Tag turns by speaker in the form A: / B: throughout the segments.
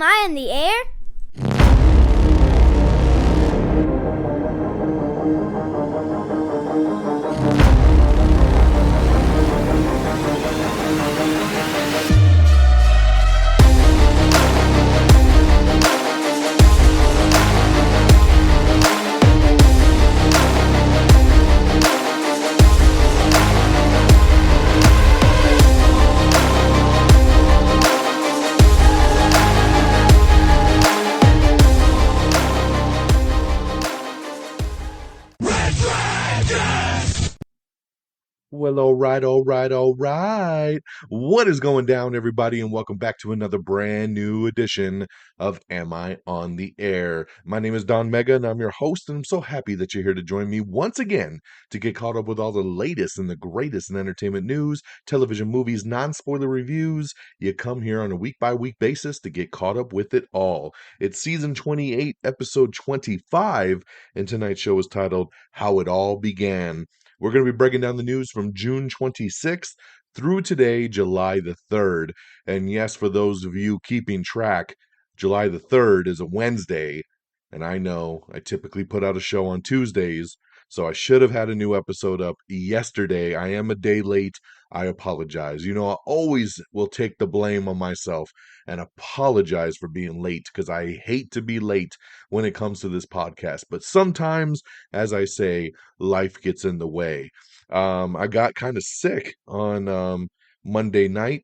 A: Am I in the air?
B: Well, all right. What is going down, everybody, and welcome back to another brand new edition of Am I on the Air? My name is DONMEGA, and I'm your host, and I'm so happy that you're here to join me once again to get caught up with all the latest and the greatest in entertainment news, television, movies, non-spoiler reviews. You come here on a week-by-week basis to get caught up with it all. It's season 28, episode 25, and tonight's show is titled How It All Began. We're going to be breaking down the news from June 26th through today, July the 3rd. And yes, for those of you keeping track, July the 3rd is a Wednesday. And I know I typically put out a show on Tuesdays, so I should have had a new episode up yesterday. I am a day late. I apologize. You know, I always will take the blame on myself and apologize for being late because I hate to be late when it comes to this podcast. But sometimes, as I say, life gets in the way. I got kind of sick on Monday night,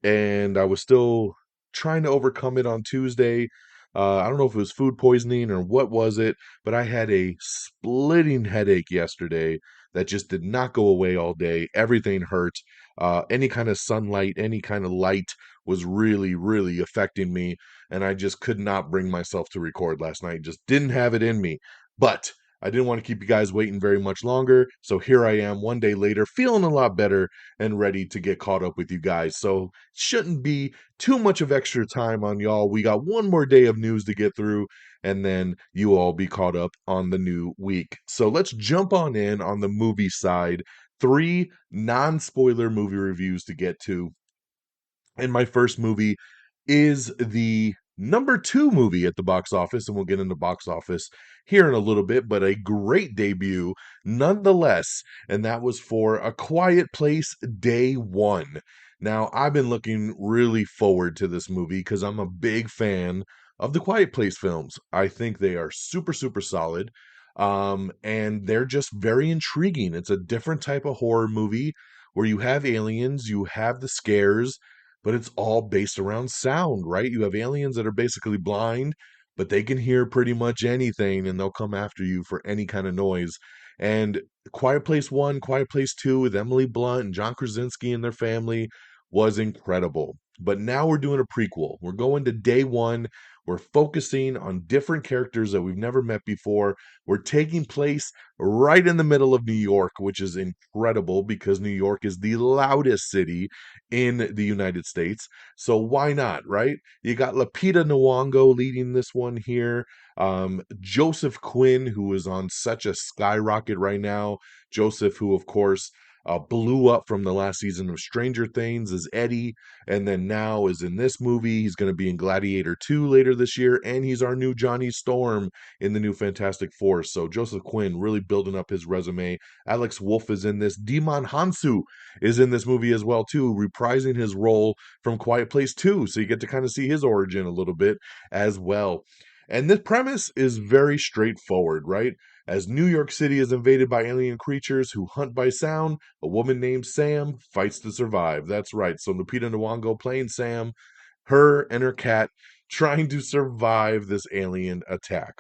B: and I was still trying to overcome it on Tuesday. I don't know if it was food poisoning or what was it, but I had a splitting headache yesterday that just did not go away all day. Everything hurt. Any kind of sunlight, any kind of light was really, really affecting me, and I just could not bring myself to record last night. Just didn't have it in me. But I didn't want to keep you guys waiting very much longer, so here I am one day later, feeling a lot better and ready to get caught up with you guys. So shouldn't be too much of extra time on y'all. We got one more day of news to get through, and then you all be caught up on the new week. So let's jump on in on the movie side. 3 non-spoiler movie reviews to get to. And my first movie is the number 2 movie at the box office, and we'll get into box office here in a little bit, but a great debut nonetheless, and that was for A Quiet Place Day 1. Now, I've been looking really forward to this movie because I'm a big fan of the Quiet Place films. I think they are super, super solid, and they're just very intriguing. It's a different type of horror movie where you have aliens, you have the scares, but it's all based around sound, right? You have aliens that are basically blind, but they can hear pretty much anything and they'll come after you for any kind of noise. And Quiet Place 1, Quiet Place 2 with Emily Blunt and John Krasinski and their family was incredible. But now we're doing a prequel. We're going to day 1. We're focusing on different characters that we've never met before. We're taking place right in the middle of New York, which is incredible because New York is the loudest city in the United States. So why not, right? You got Lupita Nyong'o leading this one here. Joseph Quinn, who is on such a skyrocket right now. Joseph, who of course blew up from the last season of Stranger Things as Eddie, and then now is in this movie. He's going to be in Gladiator 2 later this year, and he's our new Johnny Storm in the new Fantastic Four. So Joseph Quinn really building up his resume. Alex Wolff is in this. Demon Hansu is in this movie as well too, reprising his role from Quiet Place 2. So you get to kind of see his origin a little bit as well. And this premise is very straightforward, right? As New York City is invaded by alien creatures who hunt by sound, a woman named Sam fights to survive. That's right. So Lupita Nyong'o playing Sam, her and her cat trying to survive this alien attack.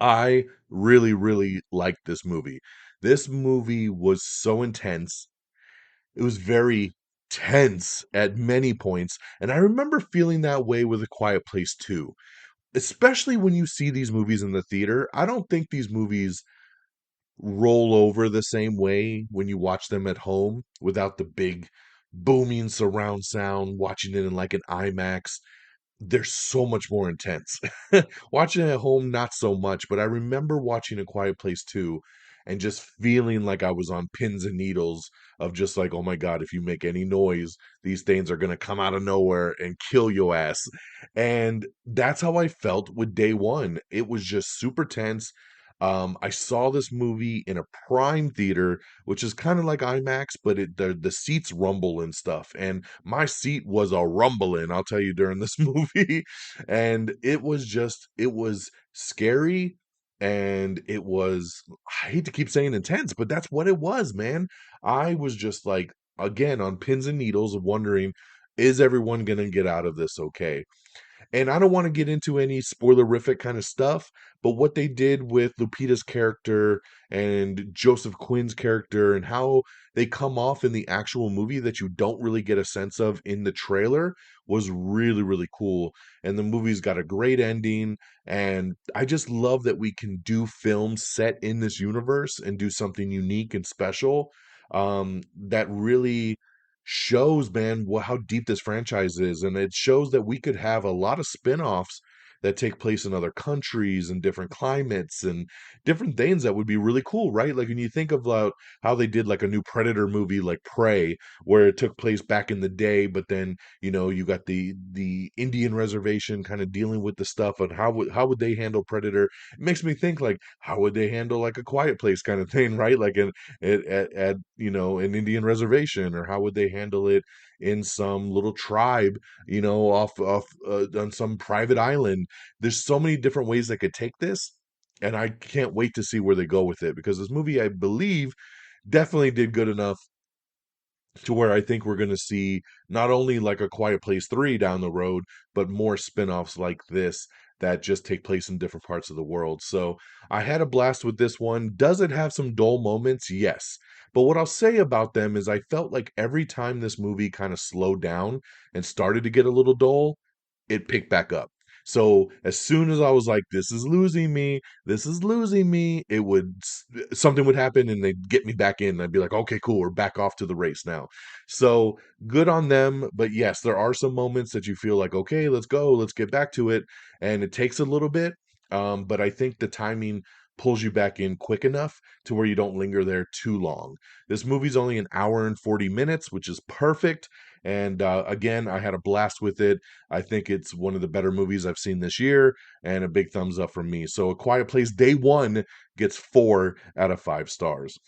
B: I really, really liked this movie. This movie was so intense. It was very tense at many points, and I remember feeling that way with A Quiet Place 2. Especially when you see these movies in the theater, I don't think these movies roll over the same way when you watch them at home without the big booming surround sound, watching it in like an IMAX. They're so much more intense. Watching it at home, not so much, but I remember watching A Quiet Place 2 and just feeling like I was on pins and needles of just like, oh my God, if you make any noise, these things are going to come out of nowhere and kill your ass. And that's how I felt with day one. It was just super tense. I saw this movie in a prime theater, which is kind of like IMAX, but the seats rumble and stuff. And my seat was a rumbling, I'll tell you, during this movie. And it was scary, and it was, I hate to keep saying intense, but that's what it was, man. I was just like, again, on pins and needles of wondering, is everyone going to get out of this okay? And I don't want to get into any spoilerific kind of stuff, but what they did with Lupita's character and Joseph Quinn's character and how they come off in the actual movie that you don't really get a sense of in the trailer was really, really cool. And the movie's got a great ending. And I just love that we can do films set in this universe and do something unique and special, that really shows, man, how deep this franchise is. And it shows that we could have a lot of spin-offs that take place in other countries and different climates and different things that would be really cool, right? Like when you think about how they did like a new Predator movie like Prey, where it took place back in the day, but then, you know, you got the Indian reservation kind of dealing with the stuff, and how would they handle Predator? It makes me think like, how would they handle like a Quiet Place kind of thing, right? Like at you know, an Indian reservation, or how would they handle it in some little tribe, you know, off on some private island? There's so many different ways they could take this, and I can't wait to see where they go with it, because this movie, I believe, definitely did good enough to where I think we're going to see not only like a Quiet Place 3 down the road, but more spin-offs like this that just take place in different parts of the world. So I had a blast with this one. Does it have some dull moments? Yes. But what I'll say about them is I felt like every time this movie kind of slowed down and started to get a little dull, it picked back up. So as soon as I was like, this is losing me, it would, something would happen and they'd get me back in. And I'd be like, okay, cool, we're back off to the race now. So good on them. But yes, there are some moments that you feel like, okay, let's go, let's get back to it. And it takes a little bit. But I think the timing pulls you back in quick enough to where you don't linger there too long. This movie's only an hour and 40 minutes, which is perfect. And again, I had a blast with it. I think it's one of the better movies I've seen this year, and a big thumbs up from me. So A Quiet Place Day One gets 4 out of 5 stars.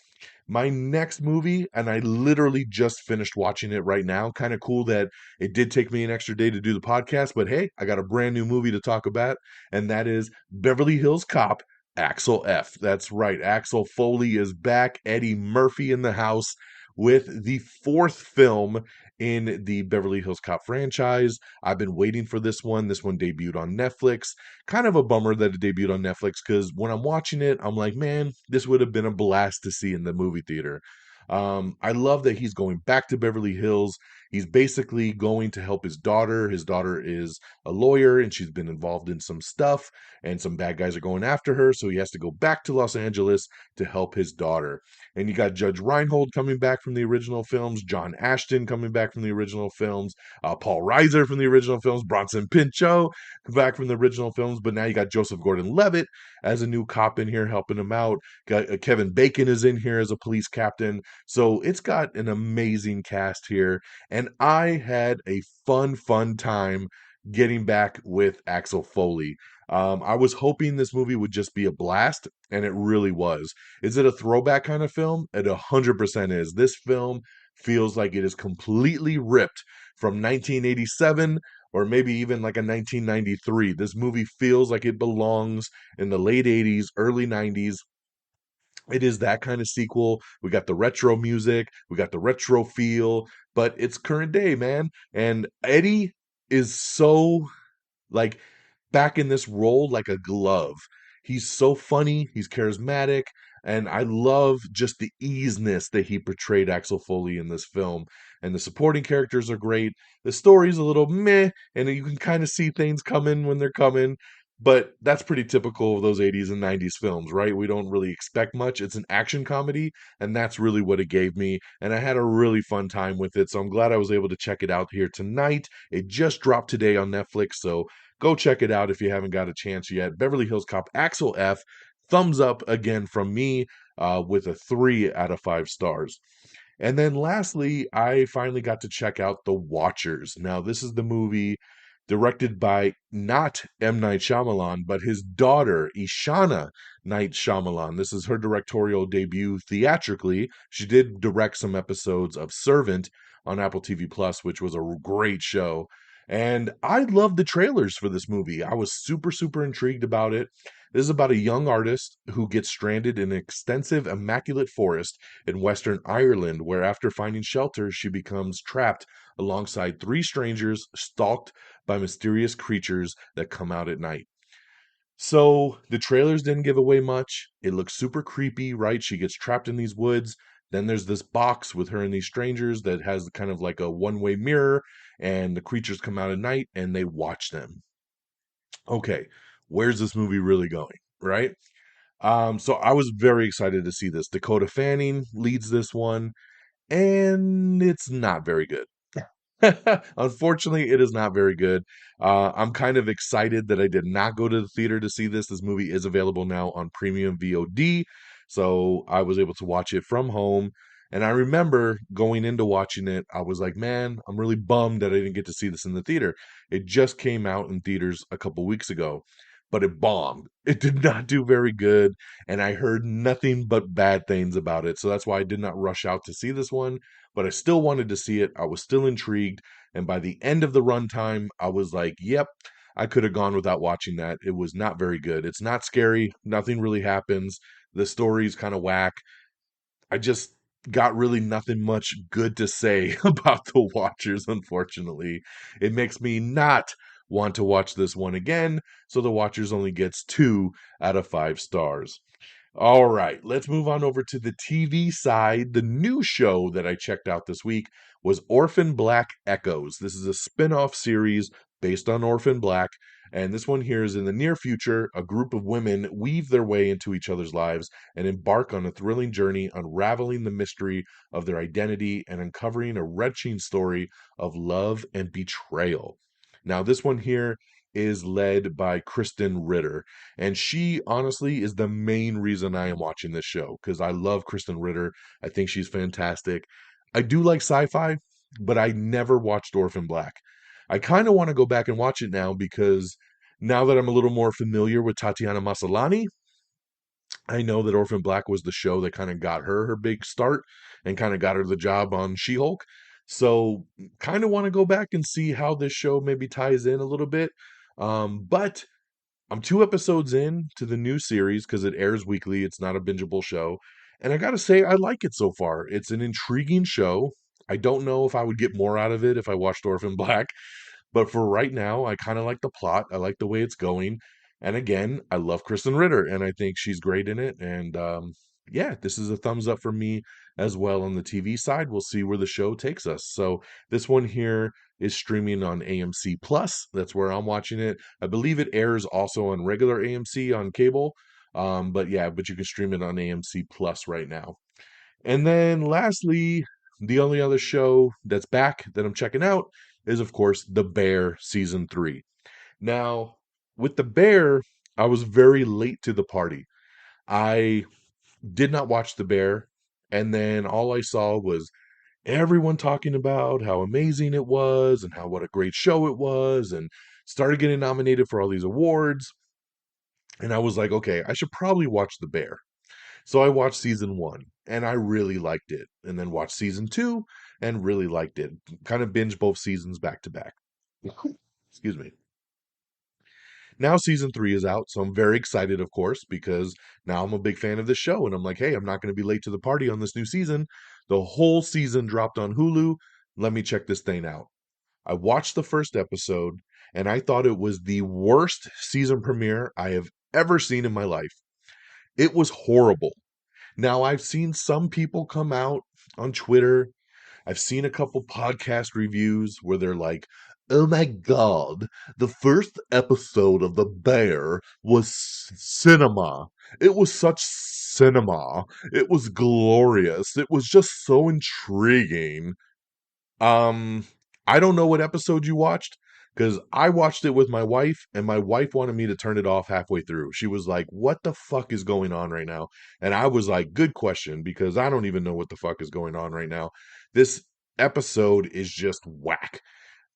B: My next movie, and I literally just finished watching it right now. Kind of cool that it did take me an extra day to do the podcast, but hey, I got a brand new movie to talk about, and that is Beverly Hills Cop, Axel F. That's right, Axel Foley is back. Eddie Murphy in the house with the fourth film in the Beverly Hills Cop franchise. I've been waiting for this one. This one debuted on Netflix. Kind of a bummer that it debuted on Netflix, because when I'm watching it, I'm like, man, this would have been a blast to see in the movie theater. I love that he's going back to Beverly Hills. He's basically going to help his daughter. His daughter is a lawyer and she's been involved in some stuff, and some bad guys are going after her. So he has to go back to Los Angeles to help his daughter. And you got Judge Reinhold coming back from the original films, John Ashton coming back from the original films, Paul Reiser from the original films, Bronson Pinchot back from the original films. But now you got Joseph Gordon-Levitt as a new cop in here helping him out. Got Kevin Bacon is in here as a police captain. So it's got an amazing cast here. And I had a fun time getting back with Axel Foley. I was hoping this movie would just be a blast, and it really was. Is it a throwback kind of film? It 100% is. This film feels like it is completely ripped from 1987, or maybe even like a 1993. This movie feels like it belongs in the late 80s, early 90s. It is that kind of sequel. We got the retro music, we got the retro feel, but it's current day, man. And Eddie is so, like, back in this role like a glove. He's so funny, he's charismatic, and I love just the easiness that he portrayed Axel Foley in this film. And the supporting characters are great. The story's a little meh, and you can kind of see things coming when they're coming. But that's pretty typical of those 80s and 90s films, right? We don't really expect much. It's an action comedy, and that's really what it gave me. And I had a really fun time with it. So I'm glad I was able to check it out here tonight. It just dropped today on Netflix. So go check it out if you haven't got a chance yet. Beverly Hills Cop, Axel F. Thumbs up again from me. with a 3 out of 5 stars. And then lastly, I finally got to check out The Watchers. Now, this is the movie directed by not M. Night Shyamalan, but his daughter, Ishana Night Shyamalan. This is her directorial debut theatrically. She did direct some episodes of Servant on Apple TV Plus, which was a great show. And I loved the trailers for this movie. I was super, super intrigued about it. This is about a young artist who gets stranded in an extensive, immaculate forest in Western Ireland, where after finding shelter, she becomes trapped alongside 3 strangers stalked by mysterious creatures that come out at night. So the trailers didn't give away much. It looks super creepy, right? She gets trapped in these woods. Then there's this box with her and these strangers that has kind of like a one-way mirror, and the creatures come out at night and they watch them. Okay, where's this movie really going, right? So I was very excited to see this. Dakota Fanning leads this one, and it's not very good. Unfortunately, it is not very good. I'm kind of excited that I did not go to the theater to see this. This movie is available now on premium VOD, so I was able to watch it from home. And I remember going into watching it, I was like, man, I'm really bummed that I didn't get to see this in the theater. It just came out in theaters a couple weeks ago, but it bombed. It did not do very good, and I heard nothing but bad things about it. So that's why I did not rush out to see this one, but I still wanted to see it. I was still intrigued. And by the end of the runtime, I was like, yep, I could have gone without watching that. It was not very good. It's not scary. Nothing really happens. The story's kind of whack. I just got really nothing much good to say about The Watchers, unfortunately. It makes me not want to watch this one again. So The Watchers only gets 2 out of 5 stars. All right, let's move on over to the TV side. The new show that I checked out this week was Orphan Black Echoes. This is a spin-off series based on Orphan Black, and this one here is in the near future. A group of women weave their way into each other's lives and embark on a thrilling journey, unraveling the mystery of their identity and uncovering a wrenching story of love and betrayal. Now, this one here is led by Kristen Ritter. And she honestly is the main reason I am watching this show because I love Kristen Ritter. I think she's fantastic. I do like sci-fi, but I never watched Orphan Black. I kind of want to go back and watch it now because now that I'm a little more familiar with Tatiana Maslany, I know that Orphan Black was the show that kind of got her big start and kind of got her the job on She-Hulk. So kind of want to go back and see how this show maybe ties in a little bit. But I'm 2 episodes in to the new series because it airs weekly. It's not a bingeable show. And I gotta say, I like it so far. It's an intriguing show. I don't know if I would get more out of it if I watched Orphan Black, but for right now, I kind of like the plot. I like the way it's going. And again, I love Kristen Ritter, and I think she's great in it. And yeah, this is a thumbs up for me as well on the TV side. We'll see where the show takes us. So this one here is streaming on AMC Plus. That's where I'm watching it. I believe it airs also on regular AMC on cable. But yeah, but you can stream it on AMC Plus right now. And then lastly, the only other show that's back that I'm checking out is, of course, The Bear season 3. Now, with The Bear, I was very late to the party. I did not watch The Bear, and then all I saw was everyone talking about how amazing it was and how what a great show it was, and started getting nominated for all these awards. And I was like, okay, I should probably watch The Bear. So I watched season 1 and I really liked it. And then watched season 2 and really liked it. Kind of binge both seasons back to back. Excuse me. Now season 3 is out, so I'm very excited, of course, because now I'm a big fan of this show. And I'm like, hey, I'm not going to be late to the party on this new season. The whole season dropped on Hulu. Let me check this thing out. I watched the first episode and I thought it was the worst season premiere I have ever seen in my life. It was horrible. Now, I've seen some people come out on Twitter. I've seen a couple podcast reviews where they're like, oh my God, the first episode of The Bear was cinema. It was such cinema. It was glorious. It was just so intriguing. Um, I don't know what episode you watched, because I watched it with my wife, and my wife wanted me to turn it off halfway through. She was like, "What the fuck is going on right now?" And I was like, "Good question, because I don't even know what the fuck is going on right now." This episode is just whack.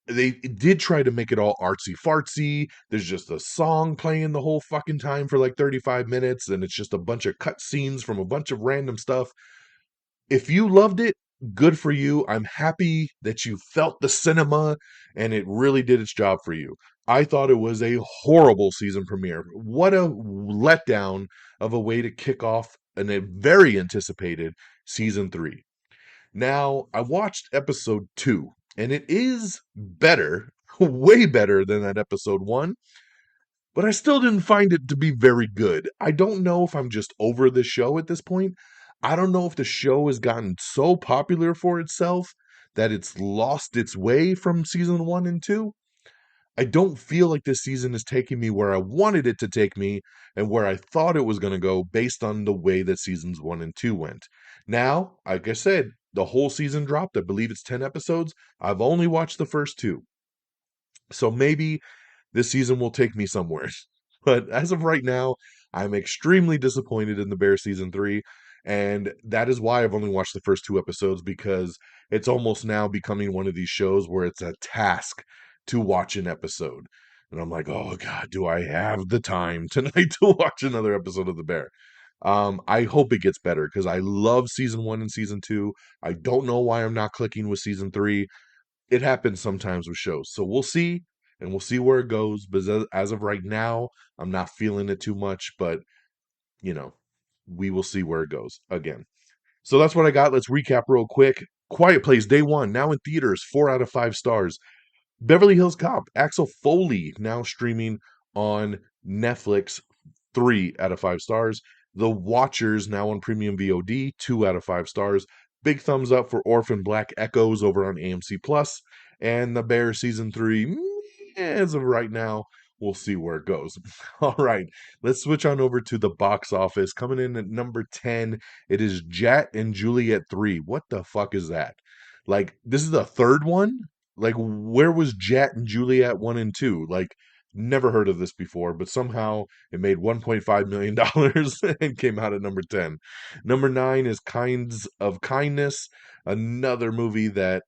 B: They did try to make it all artsy fartsy. There's just a song playing the whole fucking time for like 35 minutes, and it's just a bunch of cut scenes from a bunch of random stuff. If you loved it, good for you. I'm happy that you felt the cinema and it really did its job for you. I thought it was a horrible season premiere. What a letdown of a way to kick off a very anticipated season 3. Now, I watched episode 2, and it is better, way better than that episode 1, but I still didn't find it to be very good. I don't know if I'm just over the show at this point. I don't know if the show has gotten so popular for itself that it's lost its way from season 1 and 2. I don't feel like this season is taking me where I wanted it to take me and where I thought it was going to go based on the way that seasons 1 and 2 went. Now, like I said, the whole season dropped. I believe it's 10 episodes. I've only watched the first 2. So maybe this season will take me somewhere. But as of right now, I'm extremely disappointed in The Bear season 3. And that is why I've only watched the first 2 episodes, because it's almost now becoming one of these shows where it's a task to watch an episode. And I'm like, oh God, do I have the time tonight to watch another episode of The Bear? I hope it gets better because I love season 1 and season 2. I don't know why I'm not clicking with season 3. It happens sometimes with shows. So we'll see, and we'll see where it goes. But as of right now, I'm not feeling it too much, but you know, we will see where it goes again. So that's what I got. Let's recap real quick. Quiet Place Day 1, now in theaters, 4 out of 5 stars. Beverly Hills Cop, Axel Foley, now streaming on Netflix, 3 out of 5 stars. The Watchers, now on premium VOD, 2 out of 5 stars. Big thumbs up for Orphan Black Echoes over on AMC Plus. And The Bear season 3, as of right now, we'll see where it goes. All right, let's switch on over to the box office. Coming in at number 10, it is Jet and Juliet 3. What the fuck is that? Like, this is the third one? Like, where was Jet and Juliet 1 and 2? Like, never heard of this before, but somehow it made $1.5 million and came out at number 10. Number 9 is Kinds of Kindness, another movie that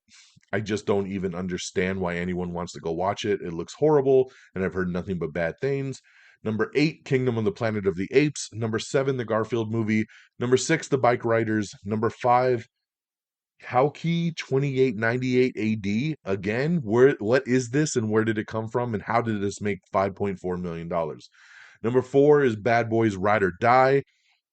B: I just don't even understand why anyone wants to go watch it. It looks horrible, and I've heard nothing but bad things. Number 8, Kingdom of the Planet of the Apes. Number 7, the Garfield movie. Number 6, The Bike Riders. Number 5, Howkey 2898 AD. Again, what is this and where did it come from and how did this make $5.4 million? Number 4 is Bad Boys Ride or Die.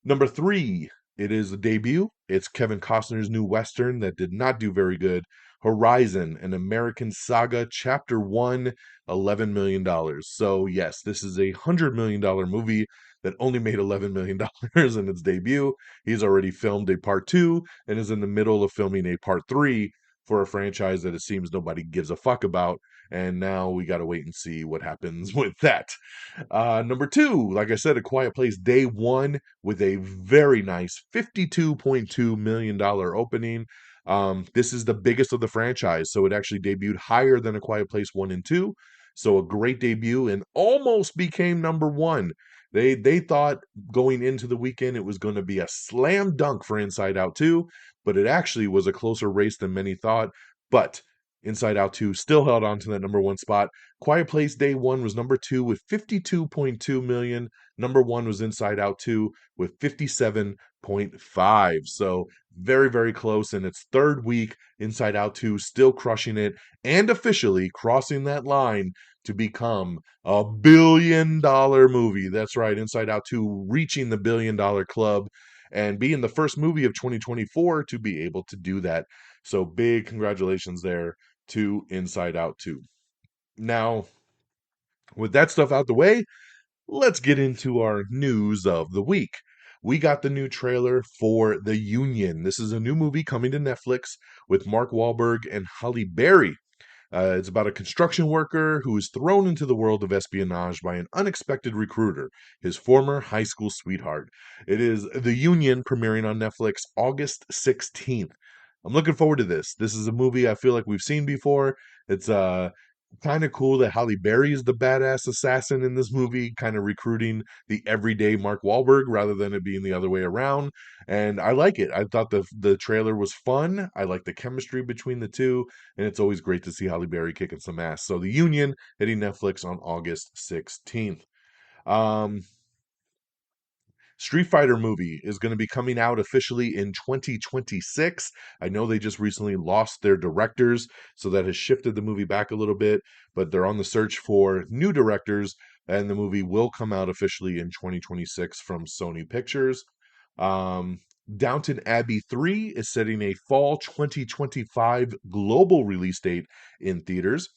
B: Number 3, it is a debut. It's Kevin Costner's new Western that did not do very good. Horizon, an American Saga, Chapter 1, $11 million. So, yes, this is a $100 million movie that only made $11 million in its debut. He's already filmed a part 2 and is in the middle of filming a part 3 for a franchise that it seems nobody gives a fuck about. And now we got to wait and see what happens with that. Number 2, like I said, A Quiet Place Day 1 with a very nice $52.2 million opening. This is the biggest of the franchise, so it actually debuted higher than A Quiet Place 1 and 2. So a great debut and almost became number 1. They thought going into the weekend it was going to be a slam dunk for Inside Out 2, but it actually was a closer race than many thought. But Inside Out 2 still held on to that number 1 spot. Quiet Place Day 1 was number 2 with 52.2 million. Number 1 was Inside Out 2 with 57.5. So very, very close. In its third week, Inside Out 2 still crushing it and officially crossing that line to become a $1 billion movie. That's right, Inside Out 2 reaching the $1 billion club and being the first movie of 2024 to be able to do that. So big congratulations there to Inside Out 2. Now, with that stuff out the way, let's get into our news of the week. We got the new trailer for The Union. This is a new movie coming to Netflix with Mark Wahlberg and Halle Berry. It's about a construction worker who is thrown into the world of espionage by an unexpected recruiter, his former high school sweetheart. It is The Union, premiering on Netflix August 16th. I'm looking forward to this. This is a movie I feel like we've seen before. It's Kind of cool that Halle Berry is the badass assassin in this movie, kind of recruiting the everyday Mark Wahlberg rather than it being the other way around. And I like it. I thought the trailer was fun. I like the chemistry between the two, and it's always great to see Halle Berry kicking some ass. So The Union hitting Netflix on August 16th. Um, Street Fighter movie is going to be coming out officially in 2026. I know they just recently lost their directors, so that has shifted the movie back a little bit, but they're on the search for new directors, and the movie will come out officially in 2026 from Sony Pictures. Um, Downton Abbey 3 is setting a fall 2025 global release date in theaters.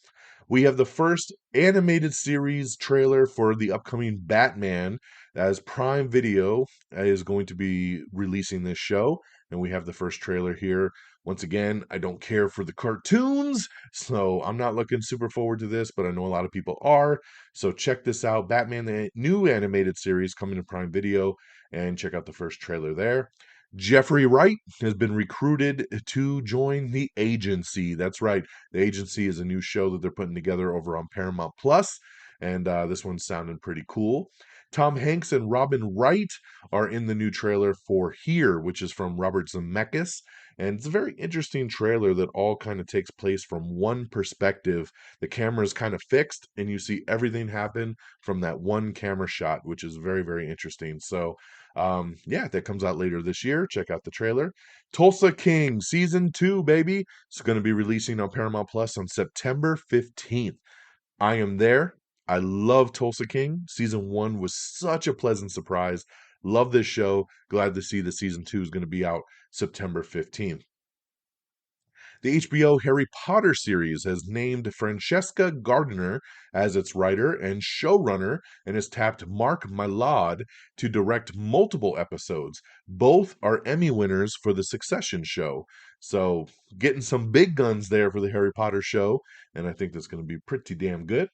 B: We have the first animated series trailer for the upcoming Batman, as Prime Video is going to be releasing this show. And we have the first trailer here. Once again, I don't care for the cartoons, so I'm not looking super forward to this, but I know a lot of people are. So check this out, Batman, the new animated series coming to Prime Video, and check out the first trailer there. Jeffrey Wright has been recruited to join the agency. That's right. The agency is a new show that they're putting together over on Paramount Plus, and this one's sounding pretty cool. Tom Hanks and Robin Wright are in the new trailer for Here, which is from Robert Zemeckis. And it's a very interesting trailer that all kind of takes place from one perspective. The camera is kind of fixed, and you see everything happen from that one camera shot, which is very, very interesting. So, yeah, that comes out later this year. Check out the trailer. Tulsa King season 2, baby. It's going to be releasing on Paramount Plus on September 15th. I am there. I love Tulsa King. Season 1 was such a pleasant surprise. Love this show. Glad to see the season 2 is going to be out September 15th. The HBO Harry Potter series has named Francesca Gardner as its writer and showrunner, and has tapped Mark Mylod to direct multiple episodes. Both are Emmy winners for the Succession show. So, getting some big guns there for the Harry Potter show, and I think that's going to be pretty damn good.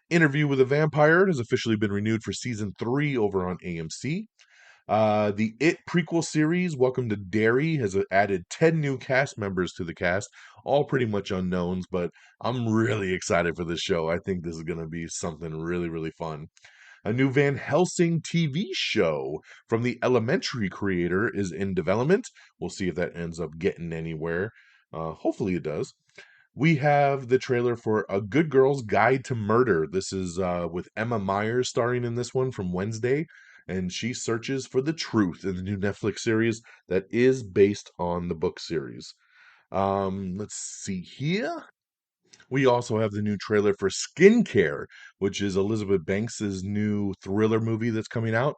B: Interview with a Vampire has officially been renewed for season 3 over on AMC. The It prequel series, Welcome to Derry, has added 10 new cast members to the cast, all pretty much unknowns, but I'm really excited for this show. I think this is going to be something really, really fun. A new Van Helsing TV show from the Elementary creator is in development. We'll see if that ends up getting anywhere. Hopefully it does. We have the trailer for A Good Girl's Guide to Murder. This is with Emma Myers starring in this one from Wednesday, and she searches for the truth in the new Netflix series that is based on the book series. Let's see here. We also have the new trailer for Skincare, which is Elizabeth Banks's new thriller movie that's coming out.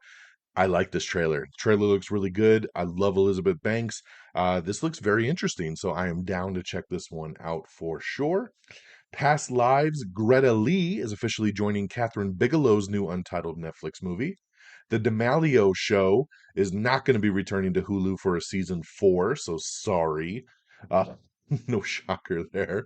B: I like this trailer. The trailer looks really good. I love Elizabeth Banks. This looks very interesting, so I am down to check this one out for sure. Past Lives, Greta Lee is officially joining Catherine Bigelow's new untitled Netflix movie. The D'Amelio Show is not going to be returning to Hulu for a season 4, so sorry. Uh, no shocker there.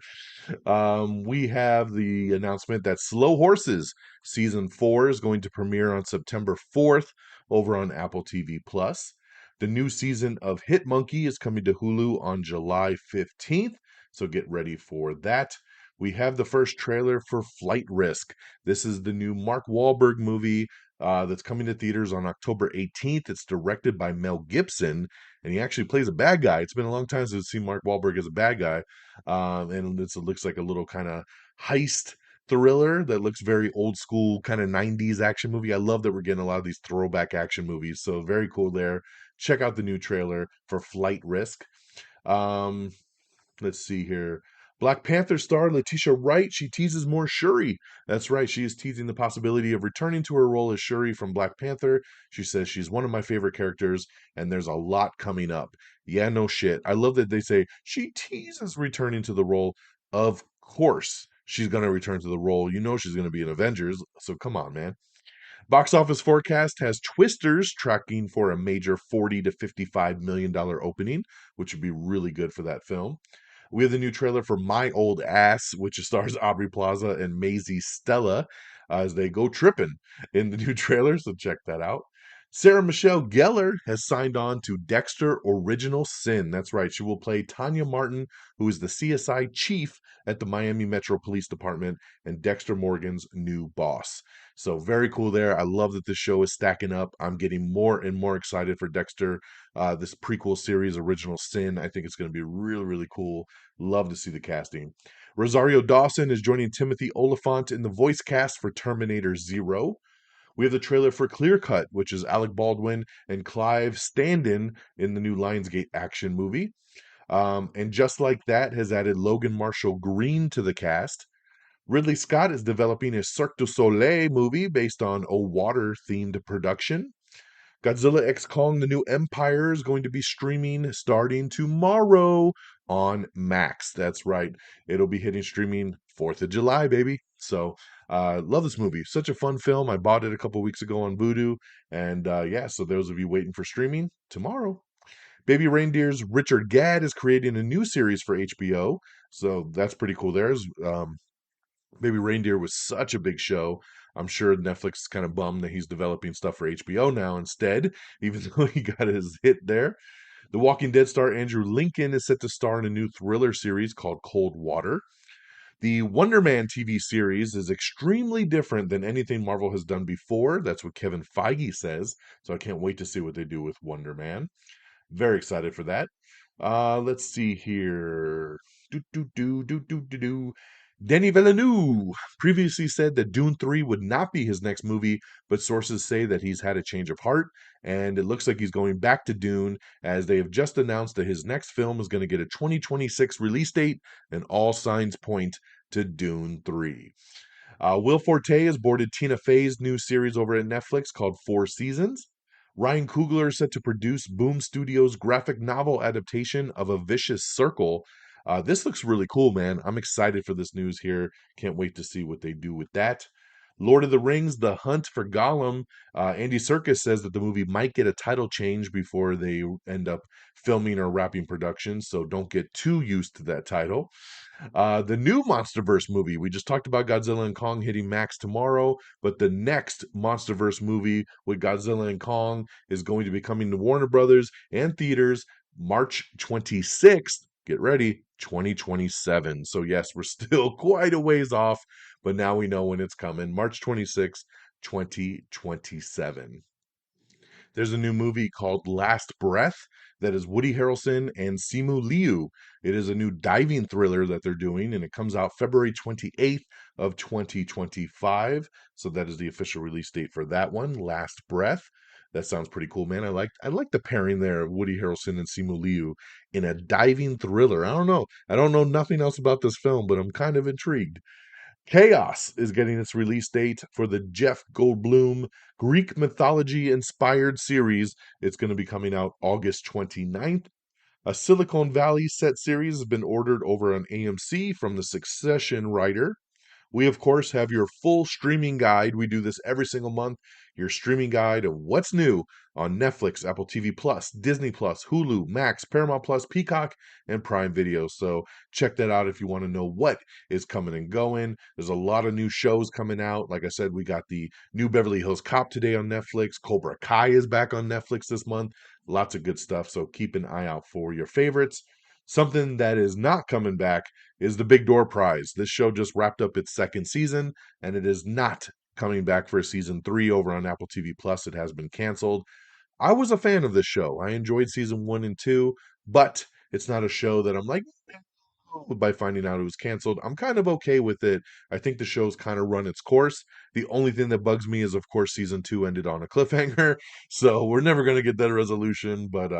B: We have the announcement that Slow Horses season 4 is going to premiere on September 4th over on Apple TV Plus. The new season of Hit Monkey is coming to Hulu on July 15th, so get ready for that. We have the first trailer for Flight Risk. This is the new Mark Wahlberg movie that's coming to theaters on October 18th. It's directed by Mel Gibson, and he actually plays a bad guy. It's been a long time since I've seen Mark Wahlberg as a bad guy, and it looks like a little kind of heist thriller that looks very old school, kind of 90s action movie. I love that we're getting a lot of these throwback action movies, so very cool there. Check out the new trailer for Flight Risk. Um, let's see here. Black Panther star Letitia Wright, she teases more Shuri. That's right, she is teasing the possibility of returning to her role as Shuri from Black Panther. She says she's one of my favorite characters, and there's a lot coming up. Yeah, no shit. I love that they say she teases returning to the role. Of course, she's going to return to the role. You know she's going to be in Avengers, so come on, man. Box office forecast has Twisters tracking for a major $40 to $55 million opening, which would be really good for that film. We have the new trailer for My Old Ass, which stars Aubrey Plaza and Maisie Stella as they go tripping in the new trailer, so check that out. Sarah Michelle Gellar has signed on to Dexter Original Sin. That's right. She will play Tanya Martin, who is the CSI chief at the Miami Metro Police Department and Dexter Morgan's new boss. So, very cool there. I love that this show is stacking up. I'm getting more and more excited for Dexter, this prequel series, Original Sin. I think it's going to be really, really cool. Love to see the casting. Rosario Dawson is joining Timothy Oliphant in the voice cast for Terminator Zero. We have the trailer for Clear Cut, which is Alec Baldwin and Clive Standen in the new Lionsgate action movie. And Just Like That has added Logan Marshall Green to the cast. Ridley Scott is developing a Cirque du Soleil movie based on a water themed production. Godzilla X Kong The New Empire is going to be streaming starting tomorrow on Max. That's right. It'll be hitting streaming 4th of July, baby. So, love this movie. Such a fun film. I bought it a couple weeks ago on Vudu. And yeah, so those of you waiting for streaming, tomorrow. Baby Reindeer's Richard Gadd is creating a new series for HBO. So that's pretty cool. Baby Reindeer was such a big show. I'm sure Netflix is kind of bummed that he's developing stuff for HBO now instead, even though he got his hit there. The Walking Dead star Andrew Lincoln is set to star in a new thriller series called Cold Water. The Wonder Man TV series is extremely different than anything Marvel has done before. That's what Kevin Feige says. So I can't wait to see what they do with Wonder Man. Very excited for that. Let's see here. Do do do do do do do. Denis Villeneuve previously said that Dune 3 would not be his next movie, but sources say that he's had a change of heart, and it looks like he's going back to Dune, as they have just announced that his next film is going to get a 2026 release date, and all signs point to Dune 3. Will Forte has boarded Tina Fey's new series over at Netflix called Four Seasons. Ryan Coogler is set to produce Boom Studios' graphic novel adaptation of A Vicious Circle. This looks really cool, man. I'm excited for this news here. Can't wait to see what they do with that. Lord of the Rings, The Hunt for Gollum. Andy Serkis says that the movie might get a title change before they end up filming or wrapping production, so don't get too used to that title. The new MonsterVerse movie. We just talked about Godzilla and Kong hitting Max tomorrow, but the next MonsterVerse movie with Godzilla and Kong is going to be coming to Warner Brothers and theaters March 26th. Get ready, 2027. So, yes, we're still quite a ways off, but now we know when it's coming. March 26th, 2027. There's a new movie called Last Breath that is Woody Harrelson and Simu Liu. It is a new diving thriller that they're doing, and it comes out February 28th of 2025. So that is the official release date for that one, Last Breath. That sounds pretty cool, man. I like the pairing there of Woody Harrelson and Simu Liu in a diving thriller. I don't know. I don't know nothing else about this film, but I'm kind of intrigued. Chaos is getting its release date for the Jeff Goldblum Greek mythology inspired series. It's going to be coming out August 29th. A Silicon Valley set series has been ordered over on AMC from the Succession writer. We, of course, have your full streaming guide. We do this every single month. Your streaming guide of what's new on Netflix, Apple TV Plus, Disney Plus, Hulu, Max, Paramount Plus, Peacock, and Prime Video. So check that out if you want to know what is coming and going. There's a lot of new shows coming out. Like I said, we got the new Beverly Hills Cop today on Netflix. Cobra Kai is back on Netflix this month. Lots of good stuff. So keep an eye out for your favorites. Something that is not coming back is the Big Door Prize. This show just wrapped up its second season, and it is not coming back for season 3 over on Apple TV Plus. It has been canceled. I was a fan of this show. I enjoyed season 1 and 2, but it's not a show that I'm like, by finding out it was canceled. I'm kind of okay with it. I think the show's kind of run its course. The only thing that bugs me is, of course, season 2 ended on a cliffhanger, so we're never going to get that resolution. But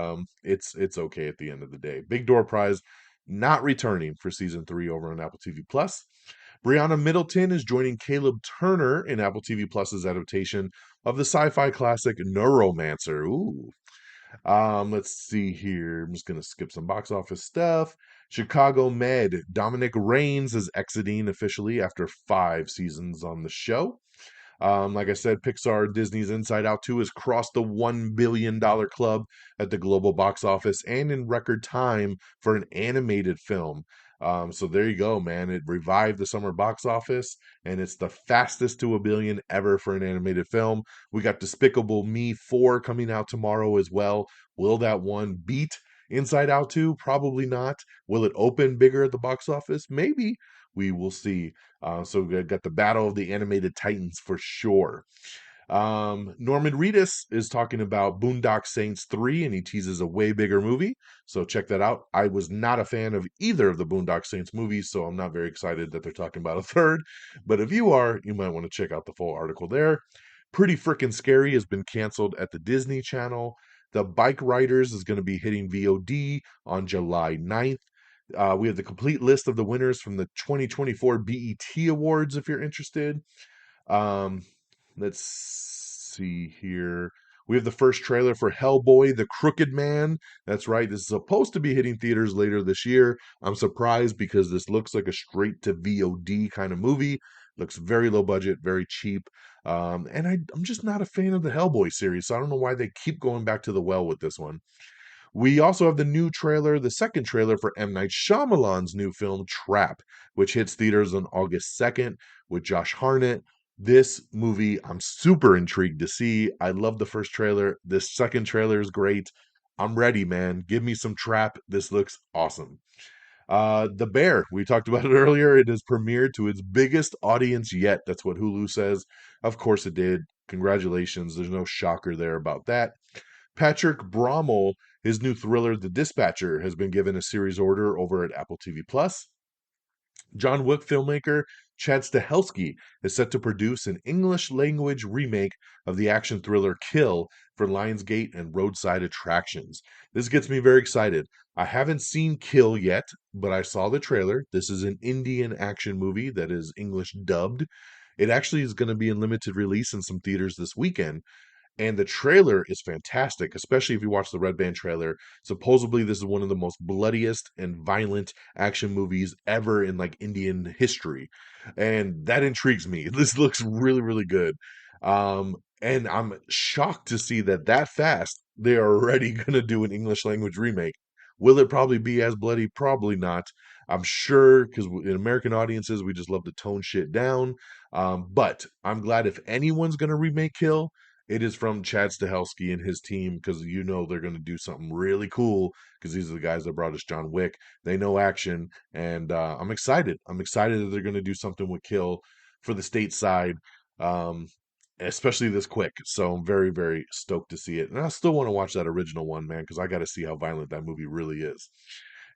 B: it's okay at the end of the day. Big Door Prize not returning for season 3 over on Apple TV Plus. Brianna Middleton is joining Caleb Turner in Apple TV Plus's adaptation of the sci-fi classic Neuromancer. Ooh, let's see here. I'm just gonna skip some box office stuff. Chicago Med. Dominic Reigns is exiting officially after 5 seasons on the show. Like I said, Pixar Disney's Inside Out 2 has crossed the $1 billion club at the global box office and in record time for an animated film. So there you go, man. It revived the summer box office, and it's the fastest to a billion ever for an animated film. We got Despicable Me 4 coming out tomorrow as well. Will that one beat Inside Out 2? Probably not. Will it open bigger at the box office? Maybe. We will see. So we got the Battle of the Animated Titans for sure. Norman Reedus is talking about Boondock Saints 3, and he teases a way bigger movie. So check that out. I was not a fan of either of the Boondock Saints movies, so I'm not very excited that they're talking about a third. But if you are, you might want to check out the full article there. Pretty Frickin' Scary has been canceled at the Disney Channel. The Bike Riders is going to be hitting VOD on July 9th. We have the complete list of the winners from the 2024 BET Awards if you're interested. Um, let's see here. We have the first trailer for Hellboy, The Crooked Man. That's right. This is supposed to be hitting theaters later this year. I'm surprised because this looks like a straight to VOD kind of movie. Looks very low budget, very cheap. And I'm just not a fan of the Hellboy series, so I don't know why they keep going back to the well with this one. We also have the new trailer, the second trailer for M. Night Shyamalan's new film, Trap, which hits theaters on August 2nd with Josh Hartnett. This movie, I'm super intrigued to see. I love the first trailer. This second trailer is great. I'm ready, man. Give me some Trap. This looks awesome. The Bear, we talked about it earlier. It has premiered to its biggest audience yet. That's what Hulu says. Of course it did. Congratulations. There's no shocker there about that. Patrick Brommel, his new thriller, The Dispatcher, has been given a series order over at Apple TV Plus. John Wick filmmaker Chad Stahelski is set to produce an English language remake of the action thriller Kill for Lionsgate and Roadside Attractions. This gets me very excited. I haven't seen Kill yet, but I saw the trailer. This is an Indian action movie that is English dubbed. It actually is going to be in limited release in some theaters this weekend. And the trailer is fantastic, especially if you watch the Red Band trailer. Supposedly, this is one of the most bloodiest and violent action movies ever in like Indian history. And that intrigues me. This looks really, really good. And I'm shocked to see that fast they are already going to do an English language remake. Will it probably be as bloody? Probably not. I'm sure because in American audiences, we just love to tone shit down. But I'm glad if anyone's going to remake Kill, it is from Chad Stahelski and his team because you know they're going to do something really cool because these are the guys that brought us John Wick. They know action, and I'm excited. I'm excited that they're going to do something with Kill for the stateside, um, especially this quick. So I'm very, very stoked to see it. And I still want to watch that original one, man, because I got to see how violent that movie really is.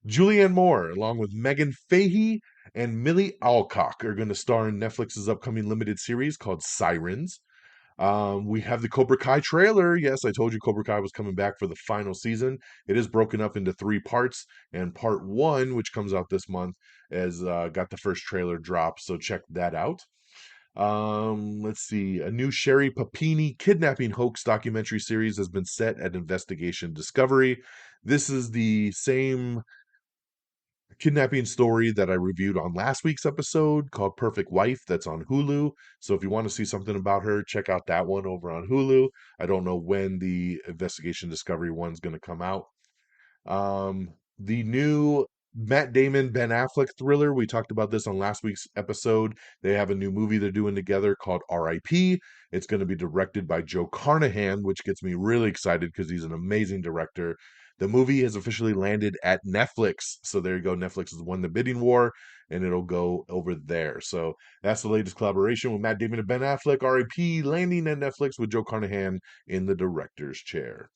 B: Julianne Moore, along with Megan Fahey and Millie Alcock, are going to star in Netflix's upcoming limited series called Sirens. We have the Cobra Kai trailer. Yes, I told you Cobra Kai was coming back for the final season. It is broken up into three parts, and part one, which comes out this month, has got the first trailer drop. So check that out. Let's see. A new Sherry Papini kidnapping hoax documentary series has been set at Investigation Discovery. This is the same kidnapping story that I reviewed on last week's episode called Perfect Wife that's on Hulu. So if you want to see something about her, check out that one over on Hulu. I don't know when the Investigation Discovery one's going to come out. The new Matt Damon, Ben Affleck thriller. We talked about this on last week's episode. They have a new movie they're doing together called R.I.P. It's going to be directed by Joe Carnahan, which gets me really excited because he's an amazing director. The movie has officially landed at Netflix. So there you go. Netflix has won the bidding war and it'll go over there. So that's the latest collaboration with Matt Damon and Ben Affleck. R.I.P. landing at Netflix with Joe Carnahan in the director's chair.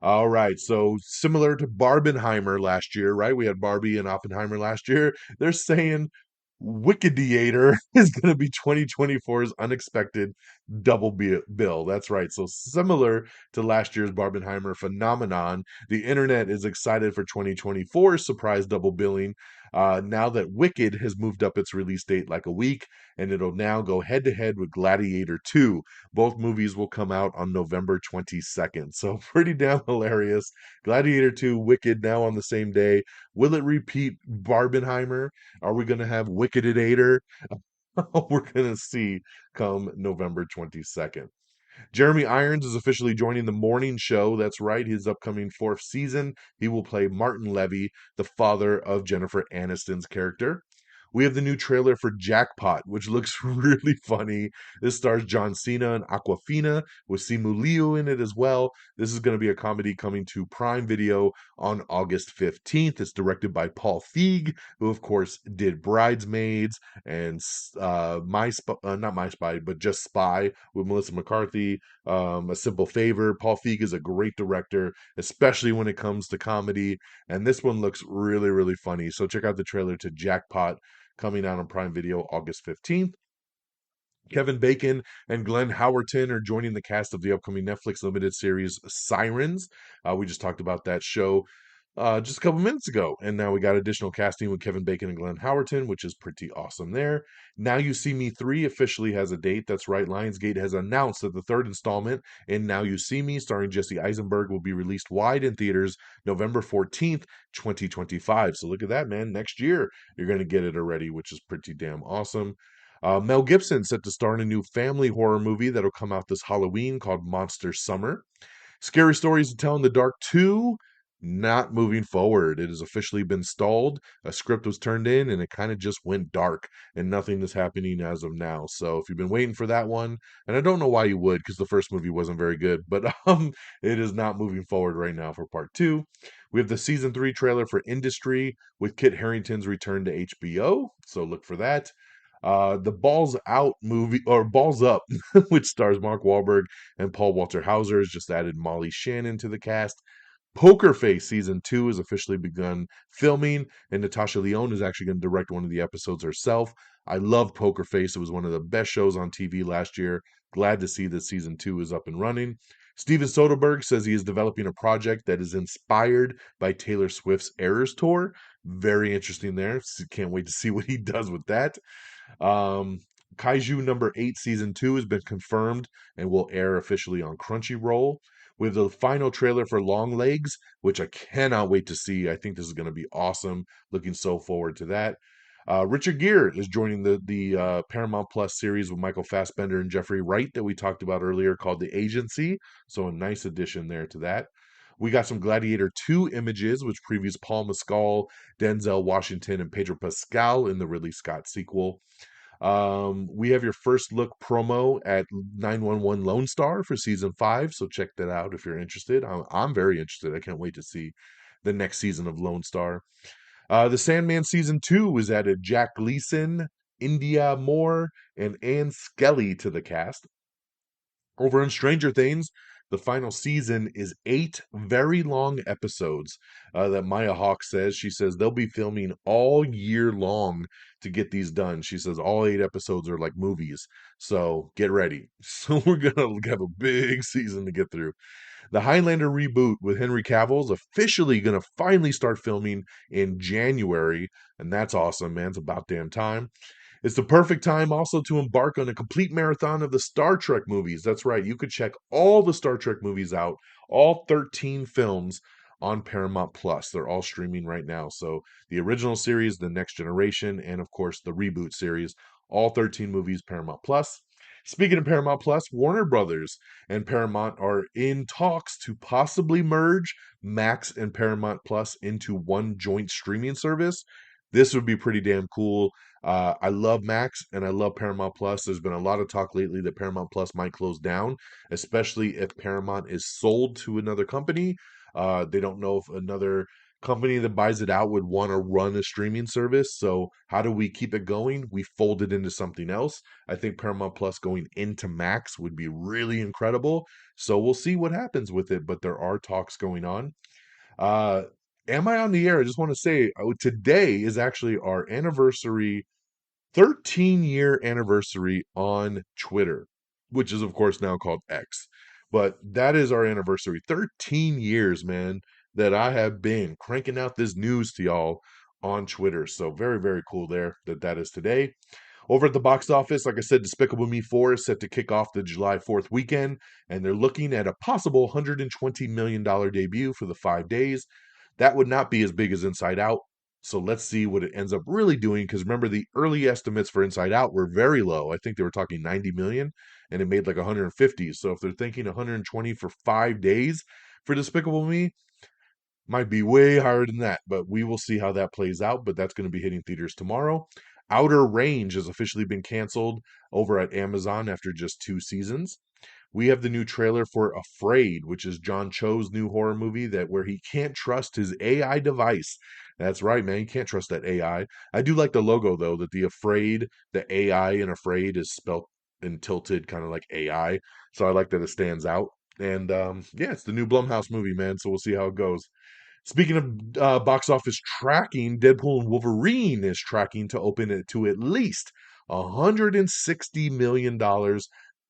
B: All right. So similar to Barbenheimer last year, right? We had Barbie and Oppenheimer last year. They're saying Wickediator is going to be 2024's unexpected double bill. That's right. So similar to last year's Barbenheimer phenomenon, the internet is excited for 2024's surprise double billing. Now that Wicked has moved up its release date like a week, and it'll now go head to head with Gladiator 2. Both movies will come out on November 22nd. So pretty damn hilarious. Gladiator 2, Wicked now on the same day. Will it repeat Barbenheimer? Are we going to have Wickedidator? We're going to see come November 22nd. Jeremy Irons is officially joining the morning show. That's right, his upcoming fourth season. He will play Martin Levy, the father of Jennifer Aniston's character. We have the new trailer for Jackpot, which looks really funny. This stars John Cena and Aquafina with Simu Liu in it as well. This is going to be a comedy coming to Prime Video on August 15th. It's directed by Paul Feig, who, of course, did Bridesmaids and not My Spy, but Just Spy with Melissa McCarthy. A Simple Favor. Paul Feig is a great director, especially when it comes to comedy. And this one looks really, really funny. So check out the trailer to Jackpot coming out on Prime Video August 15th. Kevin Bacon and Glenn Howerton are joining the cast of the upcoming Netflix limited series Sirens. We just talked about that show just a couple minutes ago. And now we got additional casting with Kevin Bacon and Glenn Howerton, which is pretty awesome there. Now You See Me 3 officially has a date. That's right. Lionsgate has announced that the third installment in Now You See Me, starring Jesse Eisenberg, will be released wide in theaters November 14th, 2025. So look at that, man. Next year, you're going to get it already, which is pretty damn awesome. Mel Gibson set to star in a new family horror movie that'll come out this Halloween called Monster Summer. Scary Stories to Tell in the Dark 2, not moving forward. It has officially been stalled. A script was turned in and it kind of just went dark, and nothing is happening as of now. So if you've been waiting for that one, and I don't know why you would, because the first movie wasn't very good, but it is not moving forward right now for part 2. We have the season 3 trailer for Industry with Kit Harington's return to HBO, so look for that. The Balls Out movie, or Balls Up, which stars Mark Wahlberg and Paul Walter Hauser, has just added Molly Shannon to the cast. Poker Face season 2 has officially begun filming, and Natasha Lyonne is actually going to direct one of the episodes herself. I love Poker Face. It was one of the best shows on TV last year. Glad to see that season 2 is up and running. Steven Soderbergh says he is developing a project that is inspired by Taylor Swift's Eras Tour. Very interesting there. Can't wait to see what he does with that. Um, Kaiju number 8 season 2 has been confirmed and will air officially on Crunchyroll. With the final trailer for Long Legs, which I cannot wait to see. I think this is going to be awesome. Looking so forward to that. Richard Gere is joining the Paramount Plus series with Michael Fassbender and Jeffrey Wright that we talked about earlier, called The Agency. So a nice addition there to that. We got some Gladiator 2 images, which previews Paul Mescal, Denzel Washington, and Pedro Pascal in the Ridley Scott sequel. We have your first look promo at 911 Lone Star for season 5, so check that out if you're interested. I'm very interested. I can't wait to see the next season of Lone Star. The Sandman season 2 was added Jack Gleason, India Moore, and Anne Skelly to the cast. Over on Stranger Things, the final season is 8 very long episodes that Maya Hawke says. She says they'll be filming all year long to get these done. She says all 8 episodes are like movies. So get ready. So we're going to have a big season to get through. The Highlander reboot with Henry Cavill is officially going to finally start filming in January. And that's awesome, man. It's about damn time. It's the perfect time also to embark on a complete marathon of the Star Trek movies. That's right. You could check all the Star Trek movies out, all 13 films on Paramount Plus. They're all streaming right now. So the original series, the Next Generation, and of course the reboot series, all 13 movies, Paramount Plus. Speaking of Paramount Plus, Warner Brothers and Paramount are in talks to possibly merge Max and Paramount Plus into one joint streaming service. This would be pretty damn cool. I love Max and I love Paramount Plus. There's been a lot of talk lately that Paramount Plus might close down, especially if Paramount is sold to another company. They don't know if another company that buys it out would want to run a streaming service. So, how do we keep it going? We fold it into something else. I think Paramount Plus going into Max would be really incredible. So, we'll see what happens with it, but there are talks going on. Uh, am I on the air? I just want to say today is actually our anniversary, 13-year anniversary on Twitter, which is, of course, now called X. But that is our anniversary. 13 years, man, that I have been cranking out this news to y'all on Twitter. So very, very cool there that is today. Over at the box office, like I said, Despicable Me 4 is set to kick off the July 4th weekend, and they're looking at a possible $120 million debut for the 5 days. That would not be as big as Inside Out. So let's see what it ends up really doing. Because remember, the early estimates for Inside Out were very low. I think they were talking 90 million, and it made like 150. So if they're thinking 120 for 5 days for Despicable Me, might be way higher than that. But we will see how that plays out. But that's going to be hitting theaters tomorrow. Outer Range has officially been canceled over at Amazon after just 2 seasons. We have the new trailer for Afraid, which is John Cho's new horror movie that where he can't trust his AI device. That's right, man. You can't trust that AI. I do like the logo though, that the AI in Afraid is spelt and tilted kind of like AI. So I like that it stands out. And yeah, it's the new Blumhouse movie, man. So we'll see how it goes. Speaking of box office tracking, Deadpool and Wolverine is tracking to open it to at least $160 million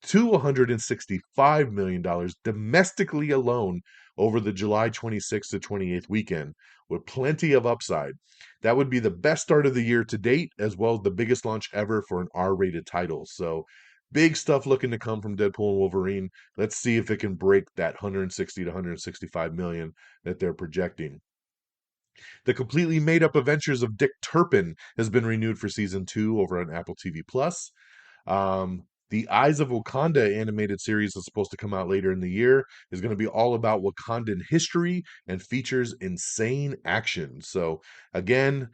B: to $165 million domestically alone over the July 26th to 28th weekend, with plenty of upside. That would be the best start of the year to date, as well as the biggest launch ever for an R-rated title. So big stuff looking to come from Deadpool and Wolverine. Let's see if it can break that 160 to 165 million that they're projecting. The completely made up adventures of Dick Turpin has been renewed for season 2 over on Apple TV Plus. The Eyes of Wakanda animated series is supposed to come out later in the year. Is going to be all about Wakandan history and features insane action. So again,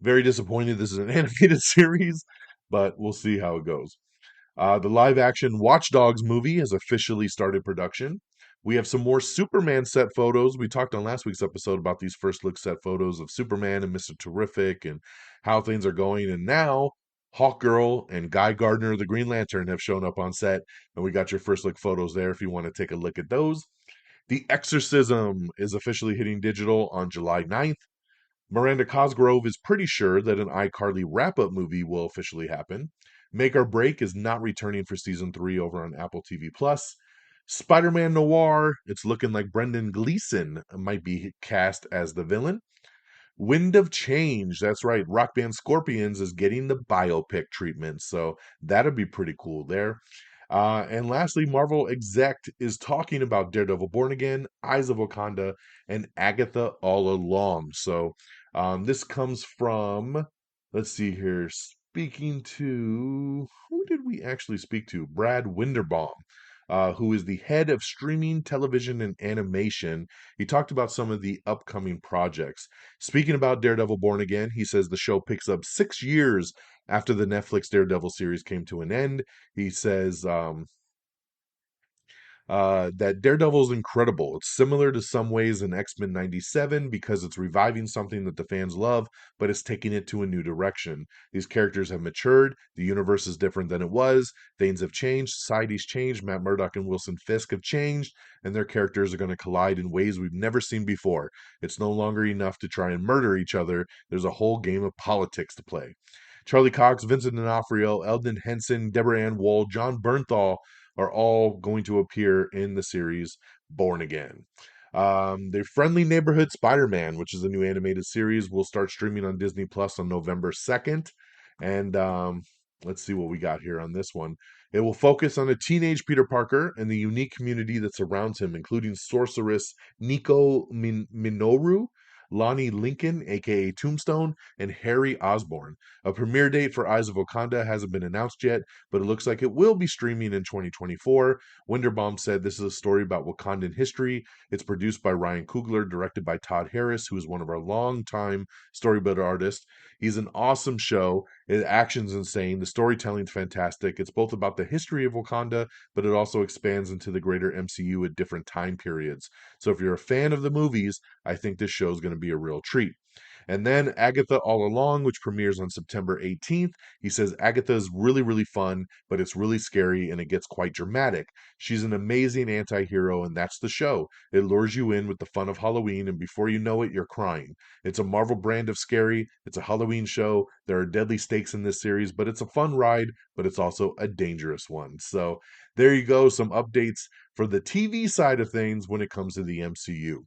B: very disappointed this is an animated series, but we'll see how it goes. The live action Watch Dogs movie has officially started production. We have some more Superman set photos. We talked on last week's episode about these first look set photos of Superman and Mr. Terrific and how things are going. And now Hawkgirl and Guy Gardner, the Green Lantern, have shown up on set. And we got your first look photos there if you want to take a look at those. The Exorcism is officially hitting digital on July 9th. Miranda Cosgrove is pretty sure that an iCarly wrap up movie will officially happen. Make or Break is not returning for season 3 over on Apple TV Plus. Spider Man Noir, it's looking like Brendan Gleeson might be cast as the villain. Wind of Change, that's right. Rock band Scorpions is getting the biopic treatment, so that'd be pretty cool there. And lastly, Marvel Exec is talking about Daredevil Born Again, Eyes of Wakanda, and Agatha All Along. So this comes from, let's see here, speaking to, who did we actually speak to? Brad Winderbaum. Who is the head of streaming, television, and animation. He talked about some of the upcoming projects. Speaking about Daredevil Born Again, he says the show picks up 6 years after the Netflix Daredevil series came to an end. He says that Daredevil is incredible. It's similar to some ways in X-Men 97 because it's reviving something that the fans love, but it's taking it to a new direction. These characters have matured. The universe is different than it was. Things have changed. Society's changed. Matt Murdock and Wilson Fisk have changed, and their characters are going to collide in ways we've never seen before. It's no longer enough to try and murder each other. There's a whole game of politics to play. Charlie Cox, Vincent D'Onofrio, Eldon Henson, Deborah Ann Woll, John Bernthal are all going to appear in the series Born Again. The Friendly Neighborhood Spider-Man, which is a new animated series, will start streaming on Disney Plus on November 2nd. And let's see what we got here on this one. It will focus on a teenage Peter Parker and the unique community that surrounds him, including sorceress Nico Minoru, Lonnie Lincoln, aka Tombstone, and Harry Osborn. A premiere date for Eyes of Wakanda hasn't been announced yet, but it looks like it will be streaming in 2024. Winderbaum said this is a story about Wakandan history. It's produced by Ryan Coogler, directed by Todd Harris, who is one of our longtime storyboard artists. He's an awesome show. The action's insane. The storytelling's fantastic. It's both about the history of Wakanda, but it also expands into the greater MCU at different time periods. So if you're a fan of the movies, I think this show is going to be a real treat. And then Agatha All Along, which premieres on September 18th. He says Agatha is really, really fun, but it's really scary and it gets quite dramatic. She's an amazing anti hero, and that's the show. It lures you in with the fun of Halloween, and before you know it, you're crying. It's a Marvel brand of scary. It's a Halloween show. There are deadly stakes in this series, but it's a fun ride, but it's also a dangerous one. So there you go. Some updates for the TV side of things when it comes to the MCU.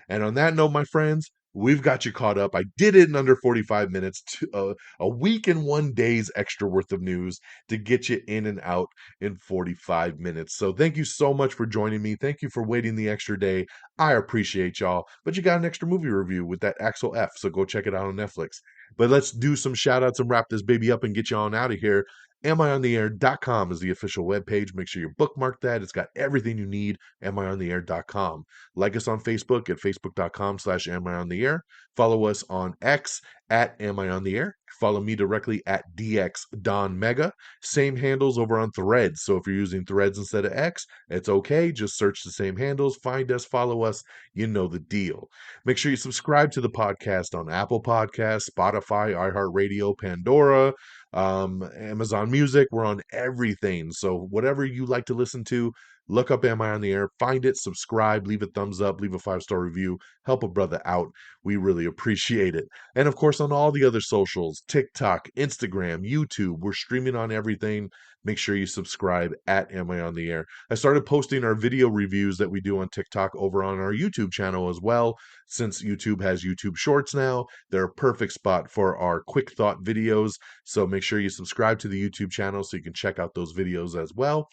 B: And on that note, my friends, We've got you caught up. I did it in under 45 minutes, a week and 1 day's extra worth of news to get you in and out in 45 minutes. So thank you so much for joining me. Thank you for waiting the extra day. I appreciate y'all. But you got an extra movie review with that Axel F, so go check it out on Netflix. But let's do some shout outs and wrap this baby up and get you on out of here. AmIOnTheAir.com is the official webpage. Make sure you bookmark that. It's got everything you need. AmIOnTheAir.com. Like us on Facebook at facebook.com/amiontheair. Follow us on X at Am I on the Air. Follow me directly at DXDonMega. Same handles over on Threads. So if you're using Threads instead of X, it's okay. Just search the same handles, find us, follow us. You know the deal. Make sure you subscribe to the podcast on Apple Podcasts, Spotify, iHeartRadio, Pandora, Amazon Music. We're on everything. So whatever you like to listen to, look up Am I on the Air, find it, subscribe, leave a thumbs up, leave a 5-star review, help a brother out. We really appreciate it. And of course, on all the other socials, TikTok, Instagram, YouTube, we're streaming on everything. Make sure you subscribe at Am I on the Air. I started posting our video reviews that we do on TikTok over on our YouTube channel as well. Since YouTube has YouTube Shorts now, they're a perfect spot for our quick thought videos. So make sure you subscribe to the YouTube channel so you can check out those videos as well.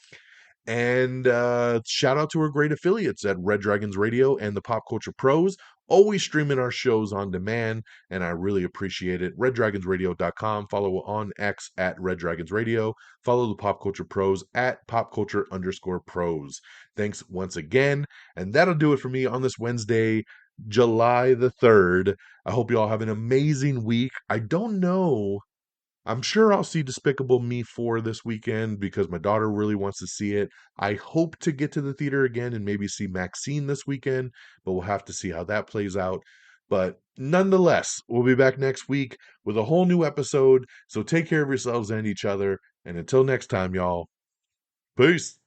B: And shout out to our great affiliates at Red Dragons Radio and the Pop Culture Pros, always streaming our shows on demand, and I really appreciate it. RedDragonsRadio.com. Follow on X at Red Dragons Radio. Follow the Pop Culture Pros at PopCulture_Pros. Thanks once again, and that'll do it for me on this Wednesday, July the 3rd. I hope you all have an amazing week. I don't know. I'm sure I'll see Despicable Me 4 this weekend because my daughter really wants to see it. I hope to get to the theater again and maybe see Maxine this weekend, but we'll have to see how that plays out. But nonetheless, we'll be back next week with a whole new episode. So take care of yourselves and each other. And until next time, y'all, peace.